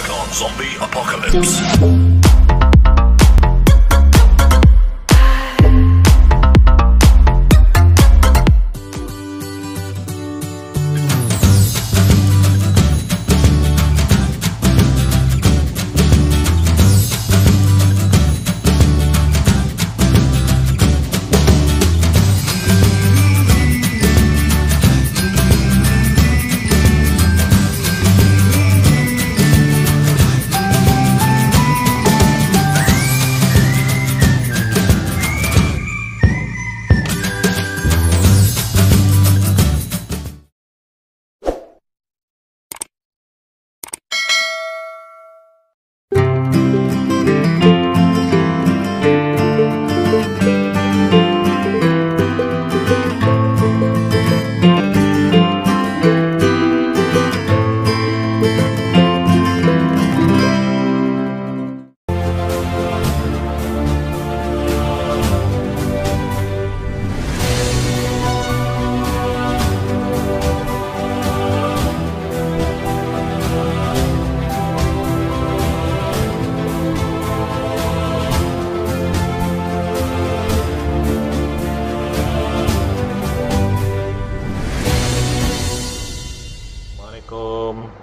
back on Zombie Apocalypse.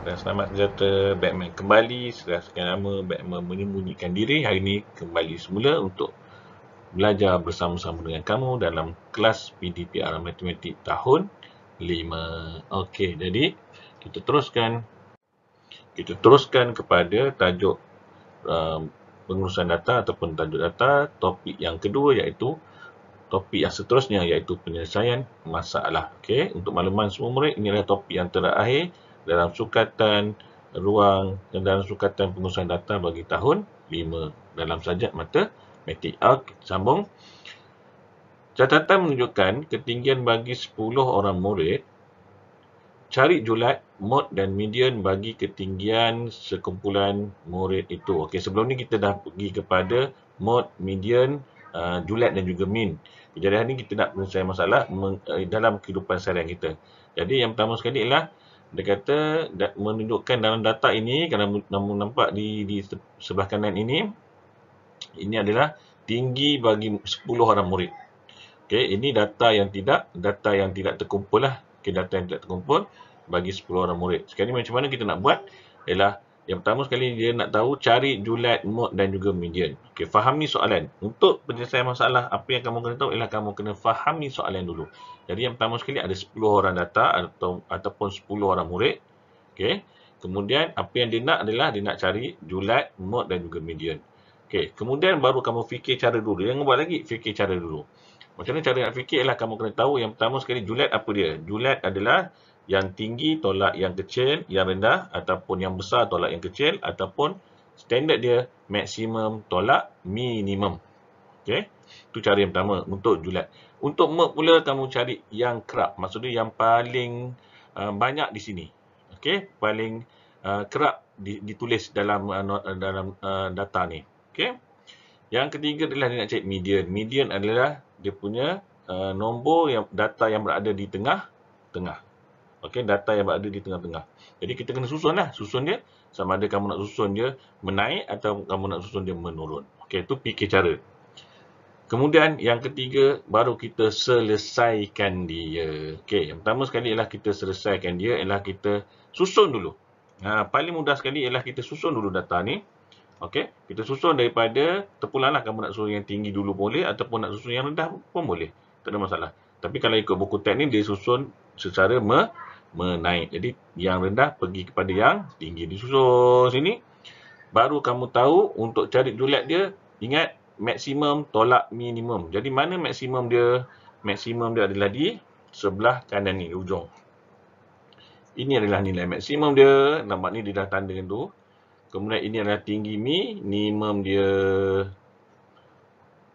Dan selamat sejahtera, Batman kembali. Setelah sekian lama Batman menyembunyikan diri, hari ini kembali semula untuk belajar bersama-sama dengan kamu dalam kelas PDPR Matematik tahun 5. Okey, jadi kita teruskan kepada tajuk pengurusan data ataupun tajuk data. Topik yang kedua iaitu topik yang seterusnya iaitu penyelesaian masalah. Okey, untuk makluman semua murid, ini adalah topik yang terakhir dalam sukatan ruang dan dalam sukatan pengurusan data bagi tahun 5 dalam sajak matematik. Kita sambung. Catatan menunjukkan ketinggian bagi 10 orang murid. Cari julat, mod dan median bagi ketinggian sekumpulan murid itu. Okey, sebelum ni kita dah pergi kepada mod, median, julat dan juga min. Jadi hari ni kita nak menyelesaikan masalah dalam kehidupan seharian kita. Jadi yang pertama sekali ialah dia kata menunjukkan dalam data ini, kalau nampak di sebelah kanan ini adalah tinggi bagi 10 orang murid. Okey, ini data yang tidak terkumpul lah. Okey, data yang tidak terkumpul bagi 10 orang murid. Sekarang ni macam mana kita nak buat? Ialah yang pertama sekali dia nak tahu cari julat, mod dan juga median. Okey, fahami soalan. Untuk penyelesaian masalah, apa yang kamu kena tahu ialah kamu kena fahami soalan dulu. Jadi yang pertama sekali ada 10 orang data ataupun 10 orang murid. Okey. Kemudian apa yang dia nak adalah dia nak cari julat, mod dan juga median. Okey, kemudian baru kamu fikir cara dulu. Jangan buat lagi, fikir cara dulu. Macam mana cara nak fikir ialah kamu kena tahu yang pertama sekali julat apa dia? Julat adalah yang tinggi tolak yang kecil, yang rendah, ataupun yang besar tolak yang kecil, ataupun standard dia maksimum tolak minimum. Okey, itu cara yang pertama untuk julat. Untuk mod pula kamu cari yang kerap, maksudnya yang paling banyak di sini. Okey, paling kerap ditulis dalam data ni. Okey. Yang ketiga adalah dia nak cari median. Median adalah dia punya nombor yang data yang berada di tengah-tengah. Okey, data yang berada di tengah-tengah. Jadi kita kena susun dia sama ada kamu nak susun dia menaik atau kamu nak susun dia menurun. Okey, itu fikir cara. Kemudian yang ketiga baru kita selesaikan dia. Okey, yang pertama sekali ialah kita selesaikan dia ialah kita susun dulu. Paling mudah sekali ialah kita susun dulu data ni. Okey, kita susun daripada terpulanglah kamu nak susun yang tinggi dulu boleh ataupun nak susun yang rendah pun boleh. Tak ada masalah. Tapi kalau ikut buku teknik dia susun secara menaik. Jadi yang rendah pergi kepada yang tinggi, disusun sini. Baru kamu tahu untuk cari julat dia, ingat maksimum tolak minimum. Jadi mana maksimum dia? Maksimum dia adalah di sebelah kanan ni, ujung. Ini adalah nilai maksimum dia. Nampak ni dia dah tanda tu. Kemudian ini adalah tinggi minimum dia.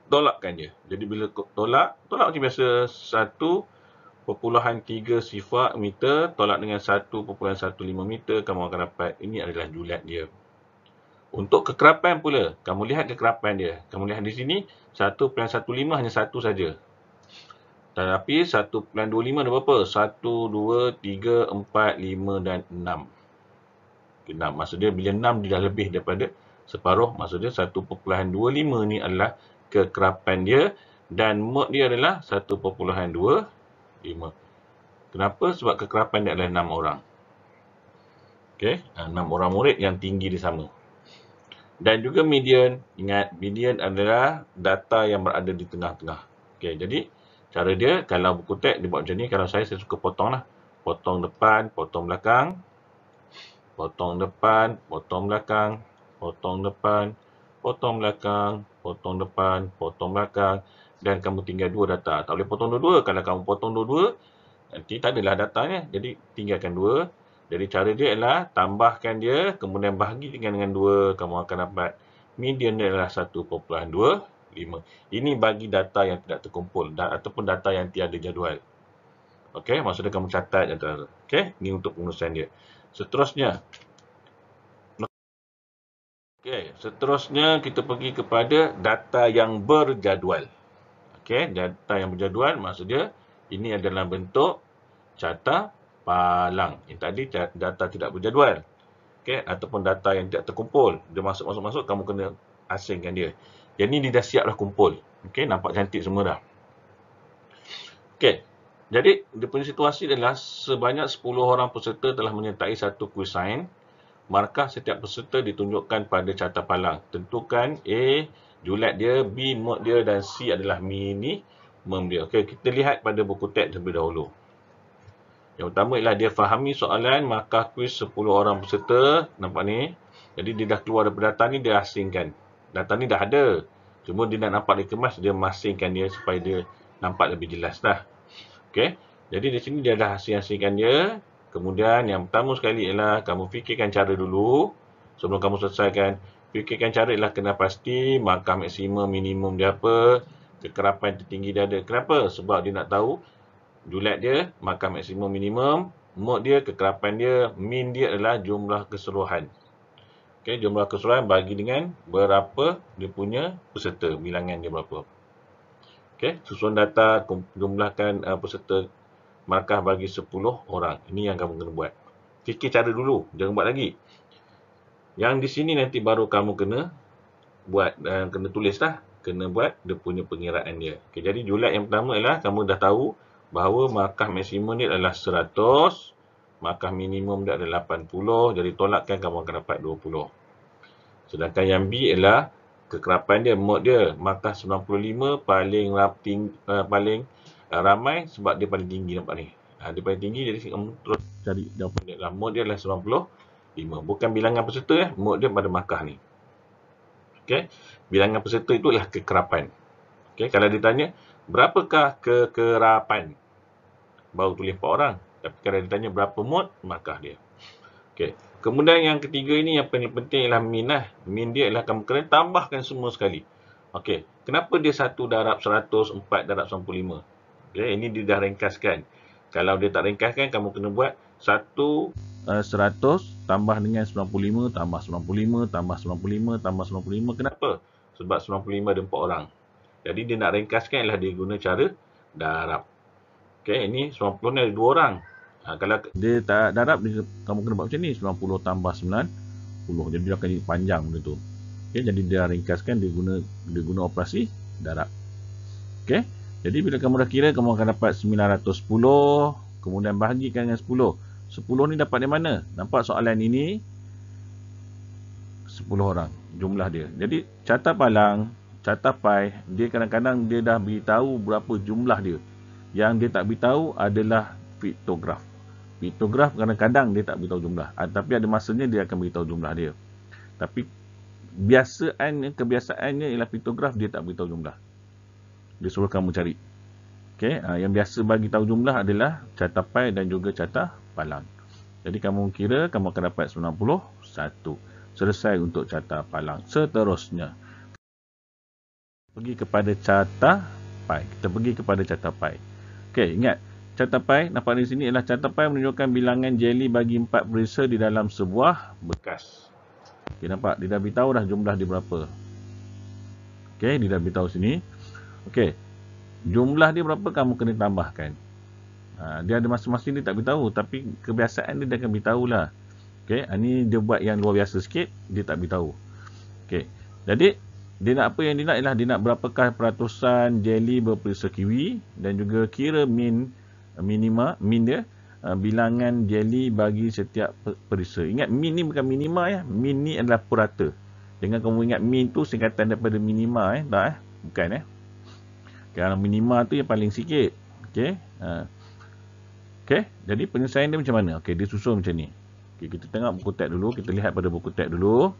Tolakkan dia. Jadi bila tolak macam biasa 1.3 sifar meter tolak dengan 1.15 meter, kamu akan dapat ini adalah julat dia. Untuk kekerapan pula, kamu lihat kekerapan dia. Kamu lihat di sini 1.15 hanya satu saja. Tetapi 1.25 ada berapa? 1, 2, 3, 4, 5 dan 6. 6. Maksudnya bila 6 dia dah lebih daripada separuh, maksudnya 1.25 ni adalah kekerapan dia dan mod dia adalah 1.25. Kenapa? Sebab kekerapan dia adalah 6 orang. Okey, 6 orang murid yang tinggi dia sama. Dan juga median, ingat median adalah data yang berada di tengah-tengah. Okey, jadi cara dia kalau buku teks dia buat macam ni, kalau saya suka potong lah. Potong depan, potong belakang. Potong depan, potong belakang, potong depan, potong belakang, potong depan, potong belakang. Dan kamu tinggal 2 data. Tak boleh potong dua-dua. Kalau kamu potong dua-dua, nanti tak adalah datanya. Jadi tinggalkan 2. Jadi cara dia adalah tambahkan dia, kemudian bahagi dengan 2. Kamu akan dapat median dia adalah 1.25. Ini bagi data yang tidak terkumpul ataupun data yang tiada jadual. Okey, maksudnya kamu catat data. Okey, ini untuk pengurusan dia. Seterusnya. Okey, seterusnya kita pergi kepada data yang berjadual. Okey, data yang berjadual maksudnya ini adalah bentuk carta palang. Yang tadi data tidak berjadual. Okey, ataupun data yang tidak terkumpul. Dia masuk, kamu kena asingkan dia. Jadi ni dah siap dah kumpul. Okey, nampak cantik semua dah. Okey. Jadi, dia punya situasi adalah sebanyak 10 orang peserta telah menyertai satu kuis sains. Markah setiap peserta ditunjukkan pada carta palang. Tentukan A, julat dia, B, mod dia dan C adalah minimum dia. Okey, kita lihat pada buku teks terlebih dahulu. Yang pertama ialah dia fahami soalan markah kuis 10 orang peserta. Nampak ni? Jadi, dia dah keluar daripada data ni, dia asingkan. Data ni dah ada. Cuma dia nak nampak dikemas, dia masingkan dia supaya dia nampak lebih jelas dah. Okey, jadi di sini dia dah asing-asingkan dia. Kemudian yang pertama sekali ialah kamu fikirkan cara dulu. Sebelum kamu selesaikan, fikirkan cara ialah kena pasti markah maksimum, minimum dia apa. Kekerapan tertinggi dia ada. Kenapa? Sebab dia nak tahu julat dia, markah maksimum, minimum. Mod dia, kekerapan dia, min dia adalah jumlah keseluruhan. Okey, jumlah keseluruhan bagi dengan berapa dia punya peserta. Bilangan dia berapa. Okey, susun data, jumlahkan peserta markah bagi 10 orang. Ini yang kamu kena buat. Fikir cara dulu, jangan buat lagi. Yang di sini nanti baru kamu kena buat, kena tulis lah. Kena buat dia punya pengiraan dia. Okey, jadi julat yang pertama ialah kamu dah tahu bahawa markah maksimum dia adalah 100. Markah minimum dia adalah 80. Jadi tolakkan kamu akan dapat 20. Sedangkan yang B ialah kekerapan dia, mod dia, markah 95 paling ramai sebab dia paling tinggi, nampak ni. Dia paling tinggi, jadi kamu terus cari jawapan dia. Mod dia adalah 95. Bukan bilangan peserta, mod dia pada markah ni. Okey, bilangan peserta itu adalah kekerapan. Okey, kalau ditanya, berapakah kekerapan? Baru tulis 4 orang. Tapi kalau ditanya berapa mod, markah dia. Okey. Kemudian yang ketiga ini yang paling penting ialah min lah. Min dia ialah kamu kena tambahkan semua sekali. Okey. Kenapa dia 1 darab 100, 4 darab 95? Okey, ini dia dah ringkaskan. Kalau dia tak ringkaskan, kamu kena buat 100 tambah dengan 95 tambah 95 tambah 95 tambah 95. Kenapa? Sebab 95 ada 4 orang. Jadi dia nak ringkaskan ialah dia guna cara darab. Okey, ini 90 ni ada 2 orang. Kalau dia tak darab, kamu kena buat macam ni. 90 tambah 90. Jadi dia akan jadi panjang benda tu. Okay, jadi dia ringkaskan, dia guna operasi darab. Okay, jadi bila kamu dah kira, kamu akan dapat 910. Kemudian bahagikan dengan 10. 10 ni dapat dari mana? Nampak soalan ini 10 orang jumlah dia. Jadi carta palang, carta pai, dia kadang-kadang dia dah beritahu berapa jumlah dia. Yang dia tak beritahu adalah piktograf. Piktograf kadang-kadang dia tak beritahu jumlah. Tapi ada masanya dia akan beritahu jumlah dia. Tapi kebiasaannya ialah piktograf dia tak beritahu jumlah. Dia suruh kamu cari. Okey, yang biasa bagi tahu jumlah adalah carta pai dan juga carta palang. Jadi kamu kira kamu akan dapat 91. Selesai untuk carta palang. Seterusnya pergi kepada carta pai. Kita pergi kepada carta pai. Okey, ingat carta pai, nampak di sini ialah carta pai menunjukkan bilangan jeli bagi 4 perisa di dalam sebuah berkas. Okey, nampak? Dia dah beritahu dah jumlah dia berapa. Okey, dia dah beritahu sini. Okey, jumlah dia berapa kamu kena tambahkan. Dia ada masing-masing dia tak beritahu, tapi kebiasaan dia akan beritahu lah. Okey, ni dia buat yang luar biasa sikit, dia tak beritahu. Okey. Jadi dia nak apa yang dia nak ialah dia nak berapakah peratusan jelly berperisa kiwi dan juga kira min dia bilangan jelly bagi setiap perisa. Ingat min ni bukan minima ya. Min ni adalah purata. Jangan kamu ingat min tu singkatan daripada minima tak bukan Kalau minima tu yang paling sikit. Okey. Okey, jadi penyelesaian dia macam mana? Okey, dia susun macam ni. Okey, kita tengok buku teks dulu, kita lihat pada buku teks dulu.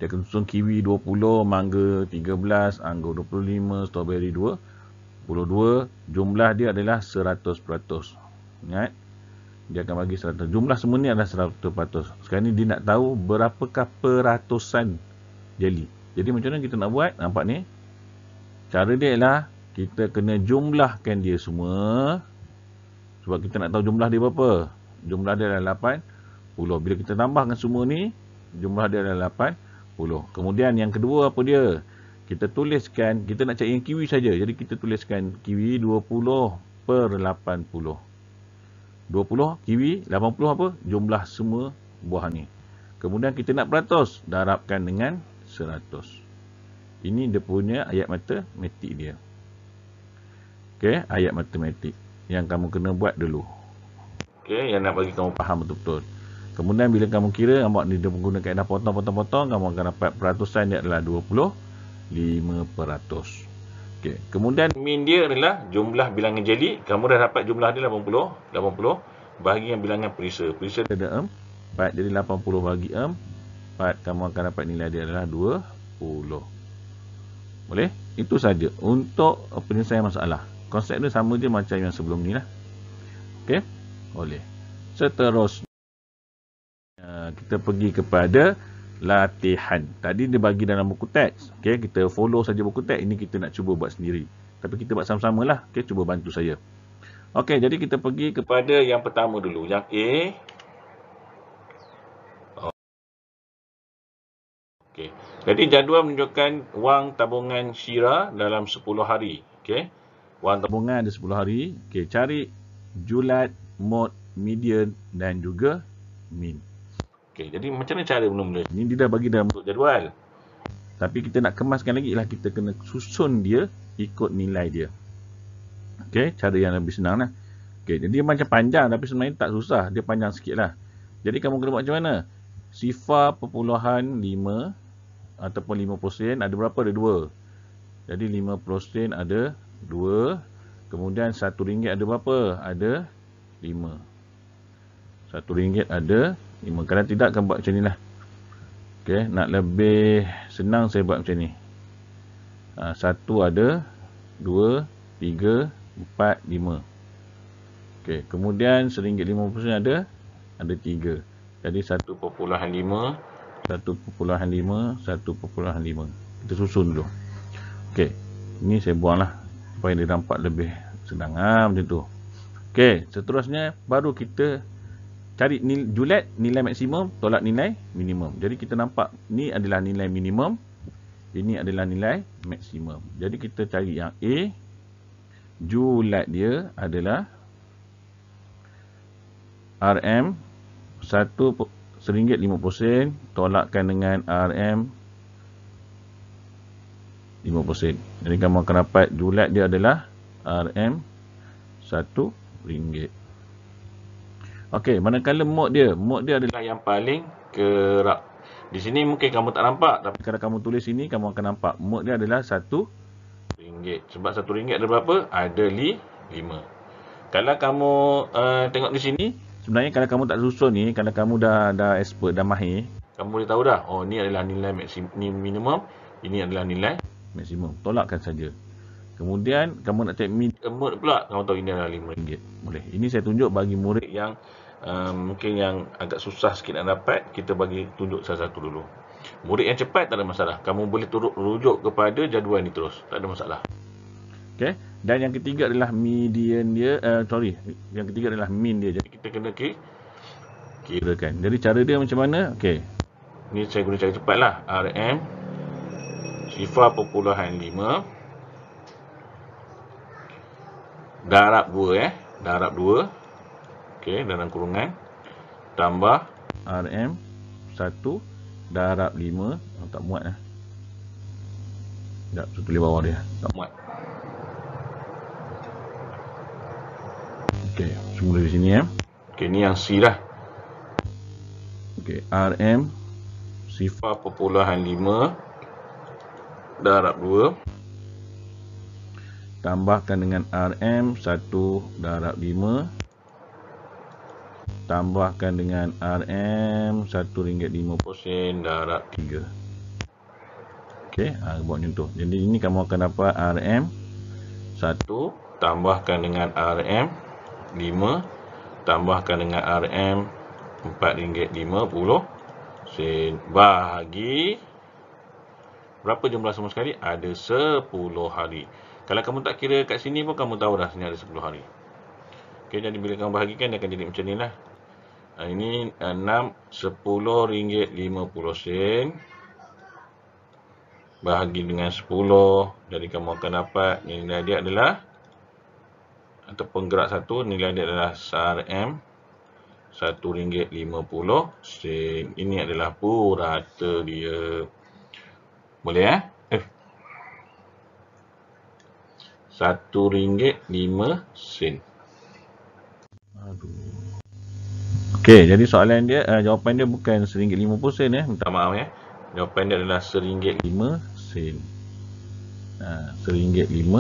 Dia akan susun kiwi 20, mangga 13, anggur 25, strawberry 22. Jumlah dia adalah 100%. Ingat, dia akan bagi 100. Jumlah semua ni adalah 100%. Sekarang ni dia nak tahu berapakah peratusan jelly. Jadi macam mana kita nak buat? Nampak ni? Cara dia ialah kita kena jumlahkan dia semua. Sebab kita nak tahu jumlah dia berapa. Jumlah dia adalah 80. Bila kita tambahkan semua ni, jumlah dia adalah 80. Kemudian yang kedua apa dia? Kita tuliskan, kita nak cari yang kiwi saja. Jadi kita tuliskan kiwi 20/80. 20 kiwi, 80 apa? Jumlah semua buah ni. Kemudian kita nak peratus, darabkan dengan 100. Ini dia punya ayat matematik dia. Okey, ayat matematik yang kamu kena buat dulu. Okey, yang nak bagi kamu faham betul-betul. Kemudian bila kamu kira, nampak ni dia menggunakan kaedah potong-potong-potong, kamu akan dapat peratusan dia adalah 25%. Okey, kemudian min dia adalah jumlah bilangan jelly. Kamu dah dapat jumlah dia 80 bagi yang bilangan perisa. Perisa dia ada 4, jadi 80 bagi 4, kamu akan dapat nilai dia adalah 20. Boleh? Itu saja untuk penyelesaian masalah. Konsep dia sama je macam yang sebelum ni lah. Okey? Boleh. Seterusnya kita pergi kepada latihan. Tadi dia bagi dalam buku teks. Okey, kita follow saja buku teks. Ini kita nak cuba buat sendiri. Tapi kita buat sama-sama lah. Okey, cuba bantu saya. Okey, jadi kita pergi kepada yang pertama dulu. Yang A. Okey. Jadi jadual menunjukkan wang tabungan Syira dalam 10 hari. Okey. Wang tabungan ada 10 hari. Okey, cari julat, mod, median dan juga min. Okey, jadi macam mana cara mula-mula? Ini dia dah bagi dalam bentuk jadual. Tapi kita nak kemaskan lagi ialah kita kena susun dia ikut nilai dia. Okey, cara yang lebih senang lah. Okey, jadi dia macam panjang tapi sebenarnya tak susah. Dia panjang sikit lah. Jadi kamu kena buat macam mana? 0.5 ataupun 50% ada berapa? Ada 2. Jadi 50% ada 2. Kemudian RM1 ada berapa? Ada 5. RM1 ada 5. Kalau tidak, akan buat macam ni lah. Okay, nak lebih senang saya buat macam ni. 1 ada, 2, 3, 4, 5. Okay, kemudian RM1.50 ada 3. Jadi 1.5, 1.5, 1.5. Kita susun dulu. Okay, ini saya buang lah supaya dia nampak lebih senang. Macam tu. Okay, seterusnya baru kita cari julat nilai maksimum tolak nilai minimum. Jadi kita nampak ni adalah nilai minimum, ini adalah nilai maksimum. Jadi kita cari yang A, julat dia adalah RM RM1.50 tolakkan dengan RM 5%. Jadi kamu akan dapat julat dia adalah RM RM1. Okey, manakala mod dia adalah yang paling kerap. Di sini mungkin kamu tak nampak, tapi kalau kamu tulis sini kamu akan nampak mod dia adalah RM1. Sebab RM1 ada berapa? Ada 5. Kalau kamu tengok di sini, sebenarnya kalau kamu tak susun ni, kalau kamu dah expert, dah mahir, kamu boleh tahu dah, oh ni adalah nilai minimum, ini adalah nilai maksimum. Tolakkan saja. Kemudian kamu nak cek mod pula, kamu tahu ini adalah RM5. Boleh. Ini saya tunjuk bagi murid yang mungkin yang agak susah sikit nak dapat, kita bagi tunjuk salah satu dulu. Murid yang cepat tak ada masalah. Kamu boleh rujuk kepada jadual ni terus, tak ada masalah. Okey. Dan yang ketiga adalah median dia, yang ketiga adalah min dia. Jadi kita kena kirakan. Jadi cara dia macam mana? Okey. Ni saya guna cara cepat lah. RM 0.5 darab 2 darab 2. Okey, dalam kurungan tambah RM 1 darab 5. Tak muat lah. Sekejap, saya tulis bawah dia. Tak muat. Okey, semula di sini ya. Okey, ni yang C lah. Okey, RM sifar perpuluhan 5 darab 2 tambahkan dengan RM 1 darab 5 tambahkan dengan RM RM1.50 darab 3. Okey, buat macam tu. Jadi ini kamu akan dapat RM 1 tambahkan dengan RM 5 tambahkan dengan RM RM4.50 bahagi berapa jumlah semua sekali? Ada 10 hari. Kalau kamu tak kira kat sini pun kamu tahu dah sini ada 10 hari. Okey, jadi bila kamu bahagikan dia akan jadi macam ni lah. Ini 6 10.50 bahagi dengan 10. Jadi kamu akan dapat nilai dia adalah ataupun gerak 1 nilai dia adalah RM RM1.50. Ini adalah purata dia. Boleh ya? RM1.05. Okey, jadi soalan dia, jawapan dia bukan RM1.50 ya. Minta maaf ya. Jawapan dia adalah RM1.05. RM1.05.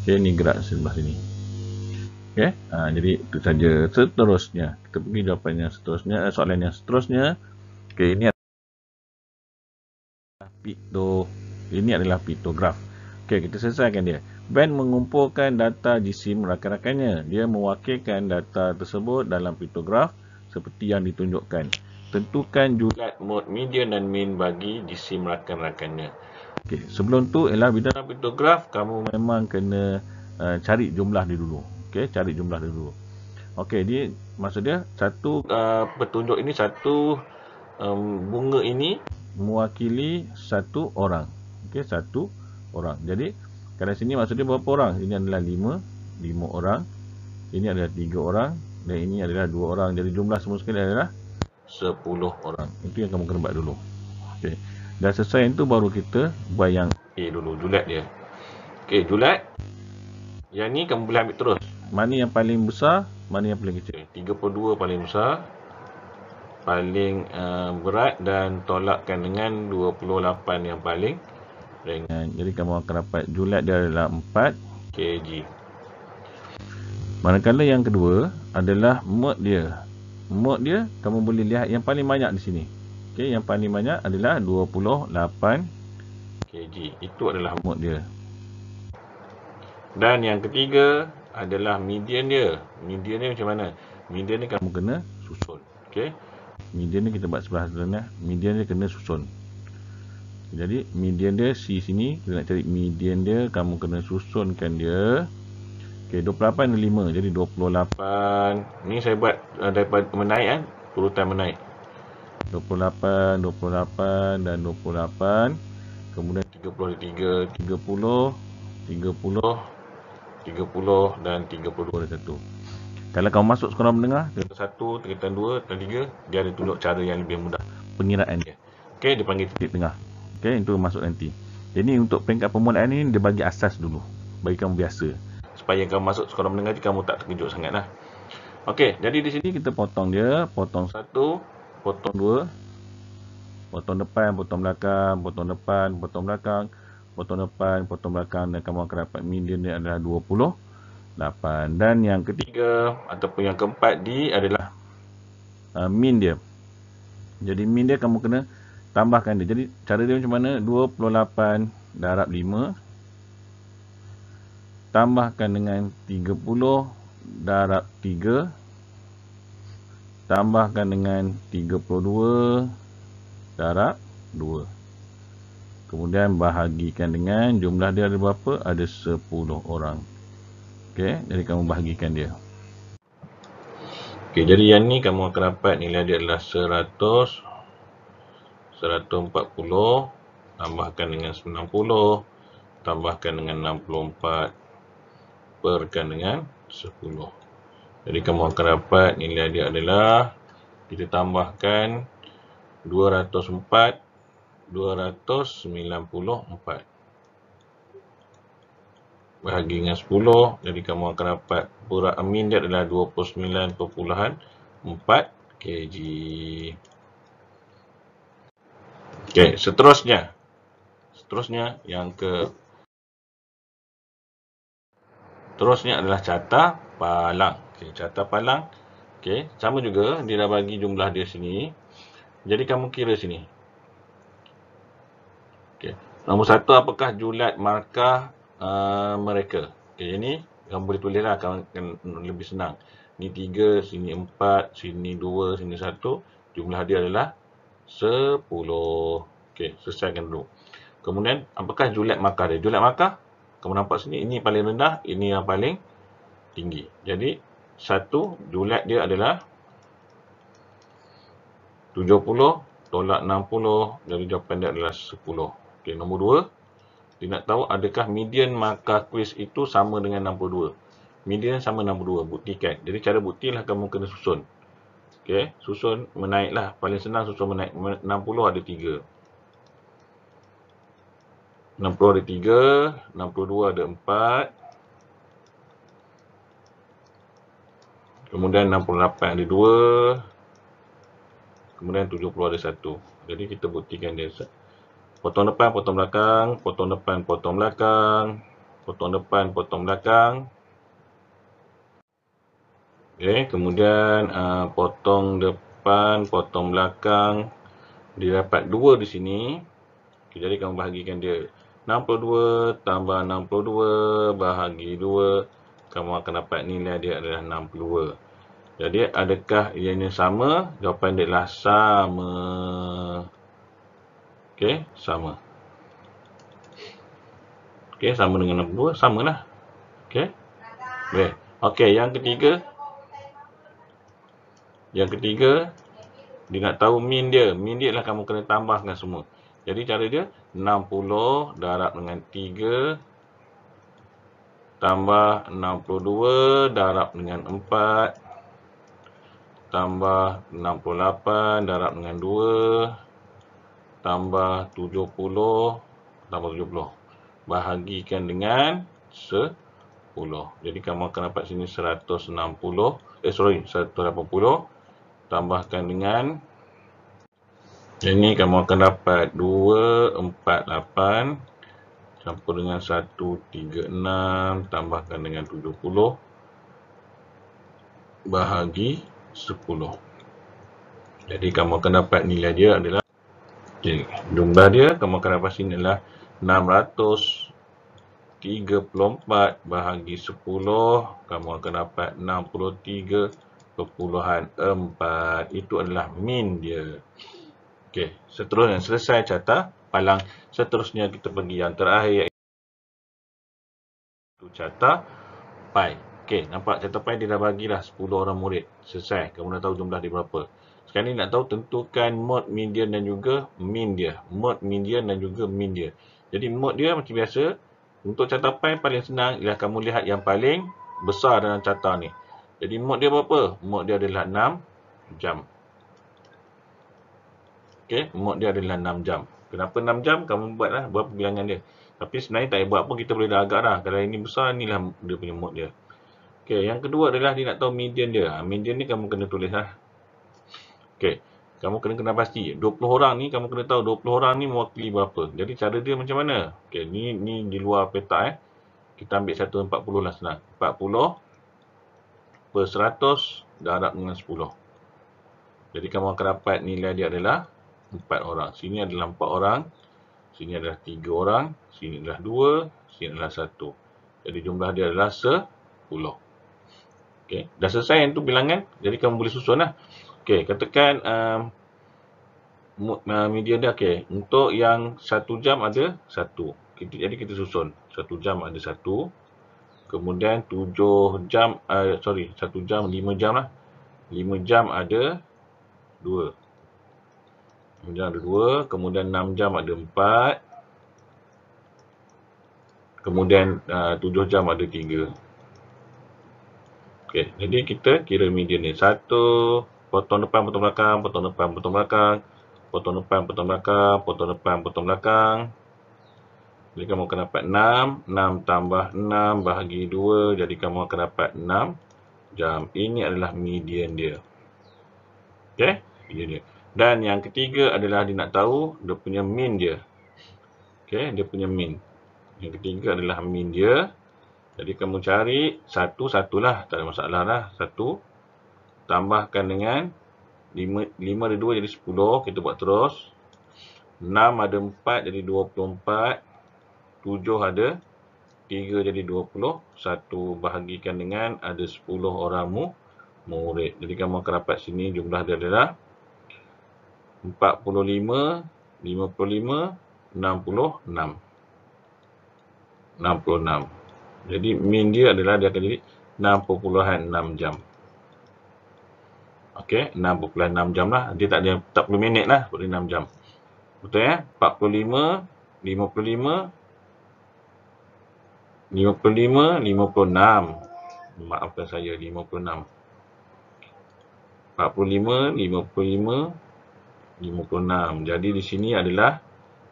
Okey, ni gerak sebelah sini. Okey, jadi itu saja. Seterusnya, kita pergi jawapan yang seterusnya, soalan yang seterusnya. Okey, ini adalah piktograf. Okey, kita selesaikan dia. Ben mengumpulkan data jisim rakan-rakannya. Dia mewakilkan data tersebut dalam piktograf seperti yang ditunjukkan. Tentukan julat, mode, median dan mean bagi jisim rakan-rakannya. Okey, sebelum tu ialah dalam piktograf kamu memang kena cari jumlah dia dulu. Okey, cari jumlah dia dulu. Okey, dia maksud dia satu petunjuk ini, satu bunga ini mewakili satu orang. Okey, satu orang. Jadi kat sini maksud dia berapa orang? Ini adalah 5 orang. Ini adalah 3 orang dan ini adalah 2 orang. Jadi jumlah semua sekali adalah 10 orang. Itu yang kamu kena buat dulu. Okey. Dah selesai itu baru kita buat yang A dulu, julat dia. Okey, julat. Yang ni kamu boleh ambil terus. Mana yang paling besar, mana yang paling kecil? 32 paling besar, paling berat dan tolakkan dengan 28 yang paling ringan. Jadi kamu akan dapat julat dia adalah 4 kg. Manakala yang kedua adalah mode dia. Mode dia kamu boleh lihat yang paling banyak di sini. Okey, yang paling banyak adalah 28 kg. Itu adalah mode dia. Dan yang ketiga adalah median dia. Median dia macam mana? Median ni kamu kena susun. Okey. Median ni kita buat sebelah sana. Median dia kena susun. Jadi median dia C sini, kita nak cari median dia, kamu kena susunkan dia. Okey, 28 dan 5. Jadi 28. Ni saya buat daripada menaik kan, urutan menaik. 28, 28 dan 28. Kemudian 33, 30, 30, 30 dan 32 ada satu. Kalau kamu masuk sekolah menengah, tingkatan 1, tingkatan 2, tingkatan 3, dia ada tunjuk cara yang lebih mudah pengiraan dia. Okey, dia panggil titik tengah. Okey, itu masuk nanti. Jadi untuk peringkat permulaan ni dia bagi asas dulu, bagi kamu biasa. Supaya kamu masuk sekolah menengah ni kamu tak terkejut sangatlah. Okey, jadi di sini kita potong dia, potong 1, potong 2, potong depan, potong belakang, potong depan, potong belakang, potong depan, potong belakang, dan kamu akan dapat median dia adalah 28. Dan yang ketiga ataupun yang keempat D adalah mean dia. Jadi mean dia kamu kena tambahkan dia. Jadi cara dia macam mana? 28 darab 5 tambahkan dengan 30 darab 3 tambahkan dengan 32 darab 2. Kemudian bahagikan dengan jumlah dia ada berapa? Ada 10 orang. Okey, jadi kamu bahagikan dia. Okey, jadi yang ni kamu akan dapat nilai dia adalah 100, 140, tambahkan dengan 90, tambahkan dengan 64, perkan dengan 10. Jadi kamu akan dapat nilai dia adalah, kita tambahkan 204, 294. Bahagi dengan 10, jadi kamu akan dapat min dia adalah 29.4 kg. Okey, seterusnya terusnya adalah carta palang. Okey, carta palang. Okey, sama juga dia dah bagi jumlah dia sini. Jadi kamu kira sini. Okey. Nombor 1, apakah julat markah mereka? Okey, ini kamu boleh tulislah, akan lebih senang. Ni 3, sini 4, sini 2, sini 1. Jumlah dia adalah 10. Okey, selesaikan dulu. Kemudian, apakah julat markah dia? Julat markah, kamu nampak sini, ini paling rendah, ini yang paling tinggi. Jadi, 1 julat dia adalah 70 tolak 60, jadi jawapan dia adalah 10. Okey, nombor 2, dia nak tahu adakah median markah kuis itu sama dengan 62. Median sama 62, buktikan. Jadi cara buktilah kamu kena susun. Okey, susun menaiklah. Paling senang susun menaik. 60 ada 3. 60 ada 3, 62 ada 4. Kemudian 68 ada 2. Kemudian 70 ada 1. Jadi kita buktikan dia. Potong depan, potong belakang, potong depan, potong belakang, potong depan, potong belakang. Okey, kemudian potong depan, potong belakang. Dia dapat 2 di sini. Okay, jadi kamu bahagikan dia. 62 tambah 62 bahagi 2. Kamu akan dapat nilai dia adalah 62. Jadi adakah ianya sama? Jawapan dia adalah sama. Okey, sama. Okey, sama dengan 62, samalah. Okey. Baik. Okey, yang ketiga. Yang ketiga, dia nak tahu min dia. Min dia lah kamu kena tambahkan semua. Jadi cara dia 60 darab dengan 3 tambah 62 darab dengan 4 tambah 68 darab dengan 2 tambah 70 tambah 70 bahagikan dengan 10. Jadi kamu akan dapat sini 180 180 tambahkan dengan ini, kamu akan dapat 248 campur dengan 136 tambahkan dengan 70 bahagi 10. Jadi kamu akan dapat nilai dia adalah, jumlah dia kamu akan dapat sini adalah 634 bahagi 10. Kamu akan dapat 63.4. Itu adalah min dia. Okey, seterusnya selesai carta palang. Seterusnya kita pergi yang terakhir, iaitu carta pi. Okey, nampak carta pi dia dah bagilah 10 orang murid. Selesai, kamu dah tahu jumlah dia berapa. Sekarang ni nak tahu tentukan mode, median dan juga min dia. Mode, median dan juga min dia. Jadi mode dia macam biasa. Untuk carta pi paling senang ialah kamu lihat yang paling besar dalam carta ni. Jadi mode dia berapa? Mode dia adalah 6 jam. Okey, mode dia adalah 6 jam. Kenapa 6 jam? Kamu buatlah berapa bilangan dia. Tapi sebenarnya tak payah buat pun, kita boleh dah agak dah. Kalau ini besar, inilah dia punya mode dia. Okey, yang kedua adalah dia nak tahu median dia. Median ni kamu kena tulis lah. Okey, kamu kena pasti. 20 orang ni, kamu kena tahu 20 orang ni mewakili berapa. Jadi cara dia macam mana? Okey, ni di luar peta. Kita ambil 140 lah senang. 40 per 100 darab dengan 10. Jadi kamu akan dapat nilai dia adalah 4 orang. Sini adalah 4 orang. Sini adalah 3 orang. Sini adalah 2. Sini adalah 1. Jadi jumlah dia adalah 10. Okey, dah selesai yang tu bilangan. Jadi kamu boleh susun lah. Okey, katakan median dia. Okey, untuk yang 1 jam ada 1. Jadi kita susun. 1 jam ada 1. Kemudian 7 jam, 1 jam 5 jam lah. 5 jam ada 2. Kemudian ada 2, kemudian 6 jam ada 4. Kemudian 7 jam ada 3. Okey, jadi kita kira median ni. 1, potong depan, potong belakang, potong depan, potong belakang, potong depan, potong belakang, potong depan, potong belakang. Jadi kamu akan dapat 6. 6 tambah 6 bahagi 2. Jadi kamu akan dapat 6 jam. Ini adalah median dia. Okey, median dia. Dan yang ketiga adalah dia nak tahu dia punya mean dia. Okey, dia punya mean. Yang ketiga adalah mean dia. Jadi kamu cari satu lah, tak ada masalah lah. 1 tambahkan dengan 5 ada 2 jadi 10. Kita buat terus. 6 ada 4 jadi 24. 7 ada 3 jadi 20. 1 bahagikan dengan ada 10 orang murid. Jadi kamu akan dapat sini jumlah dia adalah 45, 55, 66. 66. Jadi mean dia adalah dia akan jadi 6.6 jam. Okey, 6.6 jam lah. Dia tak ada 40 minit lah, 46 jam. Betul ya? 45, 55, 56. Maafkan saya, 56. 45, 55, 56. Jadi di sini adalah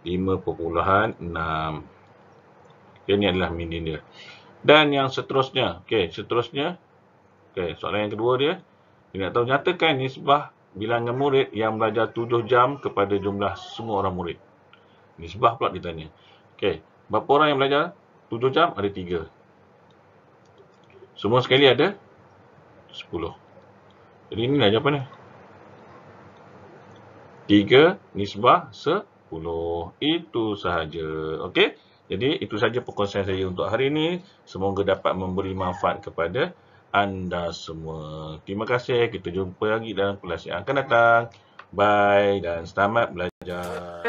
5.6. Okey, ini adalah median dia. Dan yang seterusnya, okey, seterusnya, okey, soalan yang kedua dia nak tahu nyatakan nisbah bilangan murid yang belajar 7 jam kepada jumlah semua orang murid. Nisbah pula ditanya. Okey, berapa orang yang belajar 7 jam? Ada 3. Semua sekali ada 10. Jadi inilah jawapannya. 3 nisbah 10. Itu sahaja. Okey. Jadi itu sahaja perkongsian saya untuk hari ini. Semoga dapat memberi manfaat kepada anda semua. Terima kasih. Kita jumpa lagi dalam kelas yang akan datang. Bye dan selamat belajar.